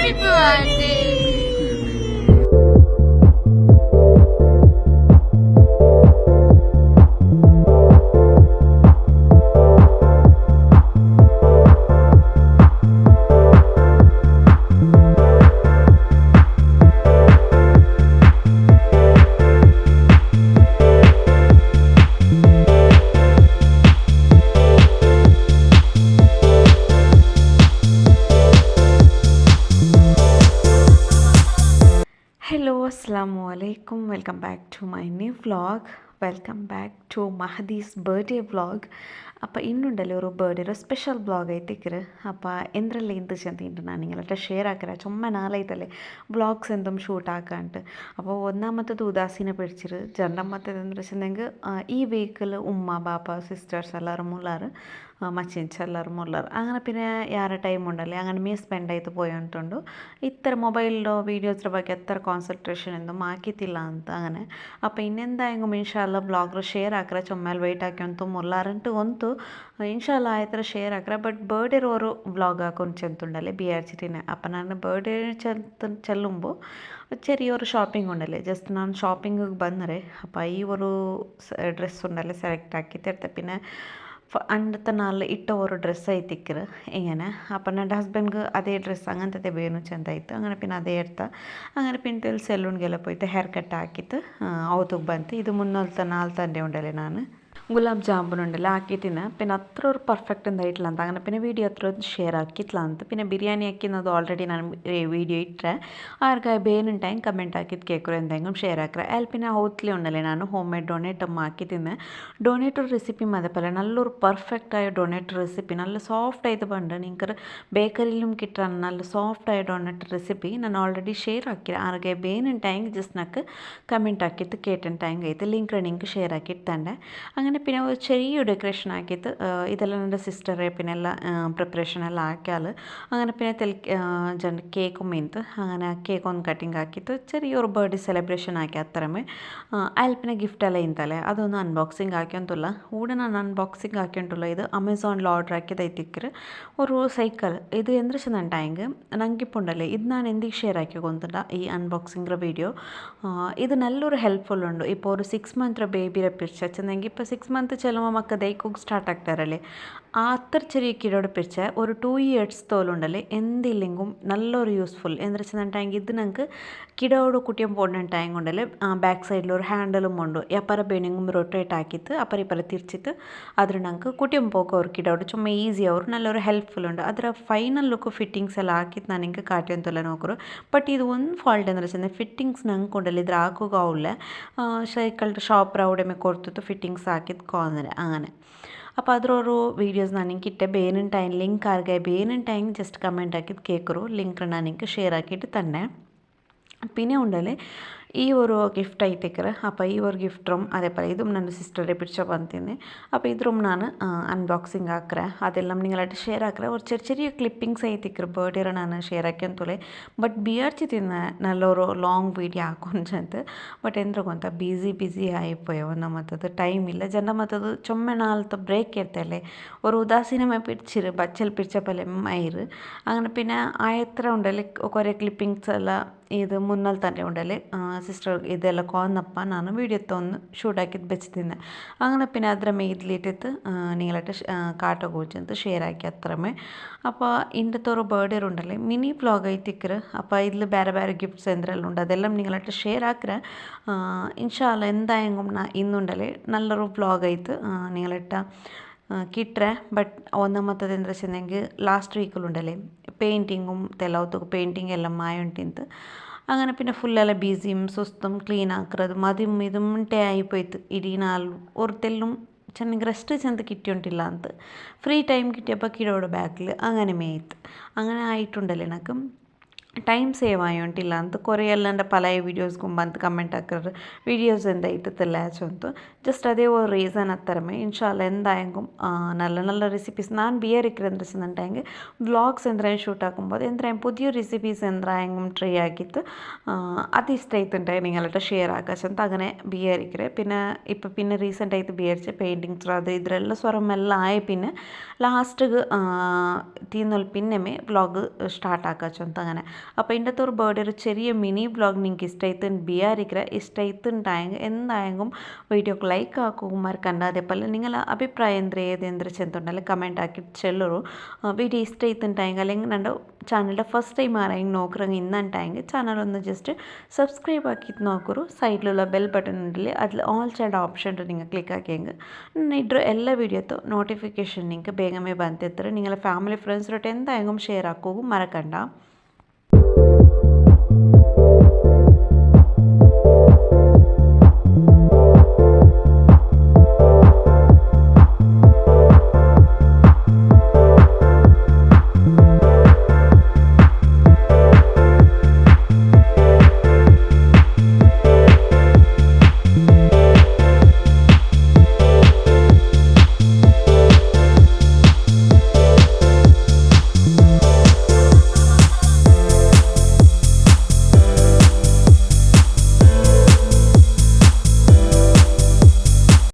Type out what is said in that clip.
Happy birthday. Hello, Assalamu alaikum. Welcome back to my new vlog. Welcome back to മഹദീസ് birthday vlog. അപ്പോൾ ಇನ್ನುಂಡಲ್ಲಿ ഒരു birthday special blog ಐತಿಕ್ಕಿರು. അപ്പോൾ ಎಂದ್ರಲ್ಲಿ ಇಂದು ಚಂದ ನಾನು ನಿಂಗೆಲ್ಲ ಶೇರ್ ಹಾಕಿರ ചുമ്മാ നാളായിട്ടല്ലേ വ്ളോഗ്സ് എന്തും ഷൂട്ട് ആക്കാണ്ട്. അപ്പോൾ ഒന്നാമത്തത് ഉദാസീന പിടിച്ചിട്ട് രണ്ടാമത്തേത് എന്താ വെച്ചിട്ടുണ്ടെങ്കിൽ ഈ വീക്കിൽ ഉമ്മ ബാപ്പ സിസ്റ്റേഴ്സ് എല്ലാവരും ഉള്ളാറ് മച്ചിൻസ് എല്ലാവരും ഉള്ളാറ് അങ്ങനെ പിന്നെ ಯಾರ ಟೈಮ್ ಉಂಡಲ್ಲಿ അങ്ങനെ ಮೇ ಸ್ಪೆಂಡ್ ಆಯಿತು പോയിട്ടുണ്ടു ഇത്ര മൊബൈലിലോ വീഡിയോസിൻ്റെ ಬಗ್ಗೆ എത്ര കോൺസെൻട്രേഷൻ എന്തും ആക്കിയിട്ടില്ല ಅಂತ അങ്ങനെ അപ്പോൾ ಇನ್ನೆಂದಾಯಂಗೂ ಇನ್ಶಾಲ್ಲ ಬ್ಲಾಗ್ರು ಶೇರ್ ಹಾಕ್ರೆ ಚೊಮ್ಮೇಲೆ ವೆಯ್ಟ್ ಹಾಕ್ಯಂತು ಮುಲ್ಲಾರಂಟು ಒಂತು ಇನ್ಶಾಲ್ಲ ಆಯ್ತರ ಶೇರ್ ಹಾಕ್ರೆ ಬಟ್ ಬರ್ಡೇ ರೋರು ವ್ಲಾಗ್ ಹಾಕೊಂಡು ചെന്തുണ്ടല്ലേ ബിആർച്ചിട്ടിനെ അപ്പം ഞാൻ ബർത്ത്ഡേ ചെല്ലുമ്പോൾ ചെറിയൊരു ഷോപ്പിംഗ് ഉണ്ടല്ലേ ജസ്റ്റ് ನಾನು ഷോപ്പിംಗಿಗೆ ಬಂದರೆ അപ്പോൾ ഈ ഒരു ഡ്രസ്സ് ഉണ്ടല്ലേ സെലക്ട് ആക്കി തരത്തെ പിന്നെ അന്നത്തെ നാളിൽ ഇട്ട ഒരു ഡ്രസ്സ് ആയിത്തിക്കറ് ഇങ്ങനെ അപ്പം എൻ്റെ ഹസ്ബൻഡ്ക്ക് അതേ ഡ്രസ്സ് അങ്ങനത്തെ വേണു ചെಂದಾಯ್ತು അങ്ങനെ പിന്നെ ಅದೇ എടുത്ത അങ്ങനെ പിന്നെ ಸೆಲೂನ್ಗೆಲ್ಲ പോയിട്ട് ಹೇರ್ ಕಟ್ ಹಾಕಿತ್ತು ಅವತ್ತಿಗೆ ಬಂತು ಇದು ಮುನ್ನೊಲ್ತ ನಾಲ್ ತಂದೆ ಉಂಡಲೆ ನಾನು ಗುಲಾಬ್ ಜಾಮೂನ್ ഉണ്ടല്ലോ ആക്കിയിട്ടിന് പിന്നെ അത്ര ഒരു പെർഫെക്റ്റ് എന്തായിട്ടില്ല ಅಂತ അങ്ങനെ പിന്നെ വീഡിയോ അത്ര ഷെയർ ആക്കിയിട്ടില്ല ಅಂತ പിന്നെ ബിരിയാണി ആക്കിയത് ഓൾറെഡി ನಾನು വീഡിയോ ಇಟ್ಟರೆ ಆರ್ಗಾಯ ಬೇನಿನ ಟೈಮ್ ಕಮೆಂಟ್ ಹಾಕಿದ್ದು ಕೇಕರು ಎಂതെങ്കിലും ഷെയർ ആക്കുക ಅಲ್ಲಿ പിന്നെ ഔത്ലി ഉണ്ടല്ലേ ನಾನು ಹೋಮ್ ಮೇಡ್ ಡೊನೇಟ್ ആക്കിയിട്ടിന് ഡൊണേറ്റ് റെസിപ്പി അതേപോലെ നല്ലൊരു പെർഫെക്റ്റായ ഡൊണേറ്റ് റെസിപ്പി നല്ല സോഫ്റ്റ് ആയിട്ട് പണ്ട് നിങ്ങൾക്ക് ബേക്കറിയിലും കിട്ടാൻ നല്ല സോഫ്റ്റായ ഡൊണേറ്റ് റെസിപ്പി ನಾನು ಆಲ್ರೆಡಿ ഷെയർ ആക്കി ആർಗಾയ ಬೇನಿನ ಟೈಮ್ ಜಸ್ಟ್ నాకు കമൻറ്റ് ആക്കിയിട്ട് കേട്ടിನ ടൈം ആയിട്ട് ലിങ്ക് നിങ്ങൾക്ക് ഷെയർ ആക്കിയിട്ടുണ്ട് അങ്ങനെ പിന്നെ ഒരു ചെറിയ ഡെക്കറേഷൻ ആക്കിയിട്ട് ഇതെല്ലാം എൻ്റെ സിസ്റ്ററെ പിന്നെ എല്ലാ പ്രിപ്പറേഷൻ എല്ലാം ആക്കിയാൽ അങ്ങനെ പിന്നെ ജന കേക്കും മീന്ത് അങ്ങനെ കേക്ക് ഒന്ന് കട്ടിങ് ആക്കിയിട്ട് ചെറിയൊരു ബർത്ത്ഡേ സെലിബ്രേഷൻ ആക്കി അത്രമേ അതിൽ പിന്നെ ഗിഫ്റ്റ് എല്ലാം ഇന്തല്ലേ അതൊന്ന് അൺബോക്സിങ് ആക്കിയൊന്നുമില്ല കൂടെ ನಾನು അൺബോക്സിങ് ആക്കിയിട്ടുള്ള ഇത് ಅಮೆಝಾನ್లో ಆರ್ಡರ್ ಹಾಕಿದೈತಿಕ್ಕರು ഒരു സൈക്കിൾ ഇത് എന്ത് വെച്ചിട്ടുണ്ടെങ്കിൽ ನಂಗಿപ്പോൾ ഉണ്ടല്ലേ ഇത് ನಾನು എന്തിಗೆ ഷെയർ ആക്കിക്കൊണ്ടില്ല ഈ അൺബോക്സിംഗ് വീഡിയോ ഇത് നല്ലൊരു ഹെൽപ്ഫുൾ ഉണ്ട് ഇപ്പോൾ ഒരു 6 ಮಂತ್ ಬೇಬಿರ പിടിച്ചെന്നെങ്കിൽ ഇപ്പോൾ 6 ಮಂತ್ ചെല്ലുമ്പോൾ മക്ക ദൈക്കോക്ക് സ്റ്റാർട്ട് ആക്താരല്ലേ ആ അത്ര ചെറിയ കിടോടെ പിടിച്ച ഒരു 2 ഇയേഴ്സ് തോലുണ്ടല്ലേ എന്തില്ലെങ്കിലും നല്ലൊരു യൂസ്ഫുൾ എന്ന് വെച്ചിട്ടുണ്ടെങ്കിൽ ഇത് ഞങ്ങൾക്ക് കിടോട് കുട്ടിയും പോകുന്ന ടൈം കൊണ്ടല്ലേ ബാക്ക് സൈഡിൽ ഒരു ഹാൻഡിലും ഉണ്ട് എപ്പറ ಬೇನೆಂಗೂ ರೊಟೇಟ್ ಹಾಕಿತ್ತು ಅಪರ ಇಪರ ತಿರ್ಚಿತ್ತು ಅದ್ರ ನಂಗೆ ಕುಟಿಯಂ പോക്ക് ಅವ್ರ ಕಿಡೋಡು ചുമ്മാ ഈസി ಅವರು നല്ലൊരു ഹെൽപ്ഫുൾ ഉണ്ട് ಅದರ ಫೈನಲ್ ಲುಕ್ ಫಿಟ್ಟಿಂಗ್ಸ್ ಎಲ್ಲ ಹಾಕಿತ್ತು ನಾನು ಹಿಂಗೆ ಕಾಟಿಯಂತಲ್ಲ ನೋಕರು ಬಟ್ ಇದು ಒಂದು ಫಾಲ್ಟ್ ಅಂದ್ರೆ ಚೆಂದ ಫಿಟ್ಟಿಂಗ್ಸ್ ನಂಗೆ ಕೊಂಡಲ್ಲಿ ಇದ್ರ ಹಾಕೋಗಾವಿಲ್ಲ സൈക്കിളുടെ ഷോപ്പ് അവിടെ കൊടുത്തിട്ട് ഫിറ്റിങ്സ് ആക്കിയത് കോന്നര അങ്ങനെ അപ്പോൾ ಅದರವರು ವೀಡಿಯೋಸ್ ನಾನು ಹಿಂಗೆ ಇಟ್ಟೆ ಬೇನಿನ ಟೈಮ್ ಲಿಂಕ್ ಆರ್ಗಾಯ ಬೇನಿನ ಟೈಮ್ ಜಸ್ಟ್ ಕಮೆಂಟ್ ಹಾಕಿದ್ದು ಕೇಕರು ಲಿಂಕ್ ನಾನು ಹಿಂಗೆ ಶೇರ್ ಹಾಕಿಟ್ಟು ತಂದೆ പിന്നെ ഉണ്ടല്ലേ ഈ ഒരു ഗിഫ്റ്റ് ആയിത്തേക്കറ് അപ്പോൾ ഈ ഒരു ഗിഫ്റ്റ് റൂം അതേപോലെ ഇതും ನನ್ನ സിസ്റ്ററെ പിടിച്ച ಬಂತೀನಿ അപ്പോൾ ഇത് റൂം ನಾನು അൺബോക്സിങ് ആക്കറ അതെല്ലാം നിങ്ങളായിട്ട് ഷെയർ ആക്കറ ഒരു ചെറിയ ചെറിയ ക്ലിപ്പിങ്സ് ആയിത്തേക്കറ് ബർത്ത്ഡേ ನಾನು ഷെയർ ആക്കിಯಂತಲೇ ಬಟ್ ಬಿಆರ್ಚಿ ತಿನ್ನ നല്ലൊരു ലോങ് വീഡിയോ ആക്കൊഞ്ചത് ಬಟ್ ಎಂದ್ರ ಗೊತ್ತಾ ಬಿಸಿ ആയിപ്പോയോ ഒന്നാമത്തത് ടൈം ഇല്ല രണ്ടാമത്തത് ചുമ്മാ നാളത്തെ ബ്രേക്ക് എടുത്തല്ലേ ഒരു ഉദാസീനമായി പിടിച്ചിര് ബച്ചൽ പിടിച്ച പോലെ മയിറ് അങ്ങനെ പിന്നെ ആയത്ര ഉണ്ടല്ലേ കുറേ ക്ലിപ്പിങ്സ് എല്ലാം ഇത് മുന്നൽ തന്നെ ഉണ്ടല്ലേ സിസ്റ്റർ ಇದೆಲ್ಲ കോന്നപ്പ ನಾನು വീഡിയോ ഒന്ന് ഷൂട്ടാക്കിയത് വെച്ചിരുന്നെ അങ്ങനെ പിന്നെ ಅದರ ಮೇಲಿಟ್ಟಿತ್ತು നിങ്ങളായിട്ട് കാട്ടോകുറിച്ചത് ഷെയർ ആക്കി അത്രമേ അപ്പോൾ ഇന്നത്തെ ഒരു ബർത്ത്ഡേ ഉണ്ടല്ലേ മിനി വ്ലോഗ് ആയിത്തിക്കറ് അപ്പോൾ ഇതിൽ ಬೇರೆ ಬೇರೆ ഗിഫ്റ്റ്സ് എന്തെല്ലാം ഉണ്ട് അതെല്ലാം നിങ്ങളായിട്ട് ഷെയർ ആക്കറ ഇൻഷാല്ല എന്തായെങ്കിലും ഇന്നുണ്ടല്ലേ നല്ലൊരു വ്ലോഗ് ആയിട്ട് നിങ്ങളിട്ട കിട്ടറെ ബട്ട് ഒന്നാമത്തത് എന്താ വെച്ചിട്ടുണ്ടെങ്കിൽ ലാസ്റ്റ് വീക്കിലുണ്ടല്ലേ പെയിൻറ്റിങ്ങും തെല്ലാവത്തും പെയിൻറ്റിങ് എല്ലാം മായുണ്ടിന്ത് അങ്ങനെ പിന്നെ ഫുള്ളെല്ലാം ബിസിയും സുസ്തും ക്ലീൻ ആക്കുന്നത് അതും ഇതും ടേ ആയിപ്പോയിത്ത് ഇടീ നാല് ഒരുത്തെല്ലാം ಚೆನ್ನಾಗಿ ರೆಸ್ಟ್ ಚೆಂದ കിട്ടിയോണ്ടില്ല ಅಂತ ഫ്രീ ടൈം കിട്ടിയപ്പോൾ കിടോടെ ബാക്കിൽ അങ്ങനെ മേയ്ത്ത് അങ്ങനെ ആയിട്ടുണ്ടല്ലേ എനിക്ക് ಟೈಮ್ ಸೇವ್ ಆಯೋಂಟಿಲ್ಲ ಅಂತ കുറേ ಎಲ್ಲ എൻ്റെ പല വീഡിയോസ്ക്കും ಬಂದು ಕಮೆಂಟ್ ಹಾಕಿದ್ರು വീഡിയോസ് എന്തായിട്ടില്ല ചൊന്തു ജസ്റ്റ് അതേ ഒരു റീസൺ അത്തരമേ ഇൻഷാല്ല എന്തായെങ്കിലും നല്ല നല്ല റെസിപ്പീസ് ഞാൻ ബിയറിക്കരെന്ന് വെച്ചിട്ടുണ്ടെങ്കിൽ വ്ളോഗ്സ് എന്തായാലും ഷൂട്ട് ആക്കുമ്പോൾ എന്തായാലും പുതിയ റെസിപ്പീസ് എന്തായെങ്കിലും ട്രൈ ആക്കിയിട്ട് അത് ഇഷ്ടമായിട്ടുണ്ടായി നിങ്ങളുടെ ഷെയർ ആക്കാച്ചಂತ അങ്ങനെ ബിയറിക്കരെ പിന്നെ ഇപ്പം പിന്നെ റീസെൻ്റായിട്ട് ബിയറിച്ച പെയിൻറ്റിങ്സ് അത് ഇതിലെല്ലാം സ്വരമെല്ലാം ആയ പിന്നെ ലാസ്റ്റ് തീന്നൊൽ പിന്നെമേ വ്ളോഗ് സ്റ്റാർട്ട് ആക്കാച്ചಂತ അങ്ങനെ അപ്പോൾ ഇന്നത്തെ ഒരു ബർത്ത്ഡേ ഒരു ചെറിയ മിനി വ്ളോഗ് നിങ്ങൾക്ക് ഇഷ്ടമായിത്തുണ്ട് ബിയാരിക്കിற ഇഷ്ടമായിട്ടുണ്ടായെങ്കിൽ എന്തായെങ്കിലും വീഡിയോക്ക് ലൈക്ക് ആക്കും മറക്കണ്ട അതേപോലെ നിങ്ങളെ അഭിപ്രായം ഏതെന്തൊരു ചെന്തുണ്ടല്ലോ കമൻറ്റ് ആക്കി ചെല്ലರು വീഡിയോ ഇഷ്ടമായിട്ടുണ്ടായെങ്കിൽ അല്ലെങ്കിൽ എൻ്റെ ചാനലിൻ്റെ ഫസ്റ്റ് ടൈം ആരെങ്കിലും നോക്കുറെങ്കിൽ ഇന്നുണ്ടായെങ്കിൽ ചാനൽ ഒന്ന് ജസ്റ്റ് സബ്സ്ക്രൈബ് ആക്കിയിട്ട് നോക്കൂ സൈഡിലുള്ള ബെൽ ബട്ടൺ ഉണ്ടല്ലേ അതിൽ ഓൾ ചൈൽഡ് ഓപ്ഷൻ നിങ്ങൾ ക്ലിക്ക് ആക്കിയെങ്കിൽ ഇದ್ರ ಎಲ್ಲ ವೀಡಿಯೋದು ನೋಟಿಫಿಕೇಷನ್ ನಿಂಗೆ ಬೇಗನೆ ಬಂದಿರ್ತಾರೆ ನಿಂಗೆಲ್ಲ ಫ್ಯಾಮಿಲಿ ಫ್ರೆಂಡ್ಸ್ ಜೊತೆ ಎಂದಾಯಂಗೂ ಶೇರ್ ಹಾಕೋಗು ಮರಕಂಡ